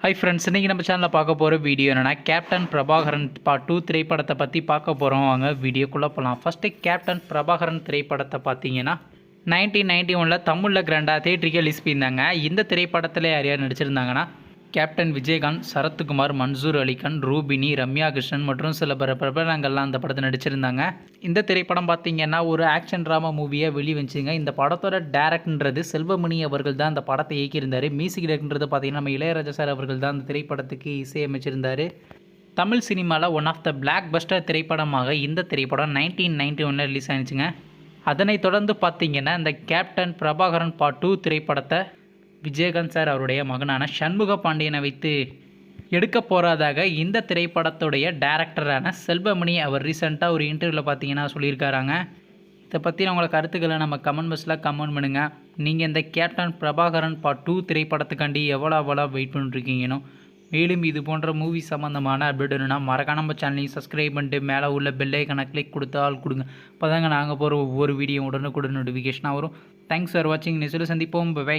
Hi friends, இன்றைக்கி நம்ம சேனலில் பார்க்க போகிற வீடியோ என்னென்னா கேப்டன் பிரபாகரன் பார்ட் 2 திரைப்படத்தை பற்றி பார்க்க போகிறோம். வாங்க வீடியோக்குள்ளே போகலாம். ஃபஸ்ட்டு கேப்டன் பிரபாகரன் திரைப்படத்தை பார்த்தீங்கன்னா 1991 தமிழில் கிராண்டாக தேட்டருக்கு ரிலீஸ் பண்ணியிருந்தாங்க. இந்த திரைப்படத்தில் யார் யார் நடிச்சிருந்தாங்கன்னா கேப்டன் விஜயகாந்த், சரத்குமார், மன்சூர் அலிகான், ரூபினி, ரம்யா கிருஷ்ணன் மற்றும் சில பிரபலங்கள்லாம் அந்த படத்தை நடிச்சிருந்தாங்க. இந்த திரைப்படம் பார்த்திங்கன்னா ஒரு ஆக்ஷன் ட்ராமா மூவியாக வெளிவந்துச்சுங்க. இந்த படத்தோட டேரக்டர்ன்றது செல்வமணி அவர்கள் தான் அந்த படத்தை இயக்கியிருந்தார். மியூசிக் டைரக்டர்ன்றது பார்த்திங்கன்னா நம்ம இளையராஜா சார் அவர்கள் தான் அந்த திரைப்படத்துக்கு இசையமைச்சிருந்தார். தமிழ் சினிமாவில் one of the blockbuster திரைப்படமாக இந்த திரைப்படம் 1991 ரிலீஸ் ஆனிச்சுங்க. அதனைத் தொடர்ந்து பார்த்திங்கன்னா இந்த கேப்டன் பிரபாகரன் பார்ட் 2 திரைப்படத்தை விஜயகாந்த் சார் அவருடைய மகனான சண்முக பாண்டியனை வைத்து எடுக்க போகிறதாக இந்த திரைப்படத்துடைய டைரக்டரான செல்வமணி அவர் ரீசெண்டாக ஒரு இன்டர்வியூவில் பார்த்தீங்கன்னா சொல்லியிருக்காராங்க. இதை பற்றி உங்களை கருத்துக்களை நம்ம கமெண்ட் பாக்ஸில் கமெண்ட் பண்ணுங்கள். நீங்கள் இந்த கேப்டன் பிரபாகரன் பார்ட் 2 திரைப்படத்துக்காண்டி எவ்வளோ வெயிட் பண்ணிருக்கீங்கன்னு, மேலும் இது போன்ற மூவி சம்மந்தமான அப்டேட் வேணும்னா மறக்காம நம்ம சேனலையும் சப்ஸ்கிரைப் பண்ணிட்டு மேலே உள்ள பெல் ஐக்கனை கிளிக் கொடுத்தால் கொடுங்க. அப்போ தாங்க நாங்கள் போகிற ஒவ்வொரு வீடியோ உடனுக்குடன் நோட்டிஃபிகேஷனாக வரும். தேங்க்ஸ் ஃபார் வாட்சிங். நெக்ஸ்ட் சந்திப்போம். பை.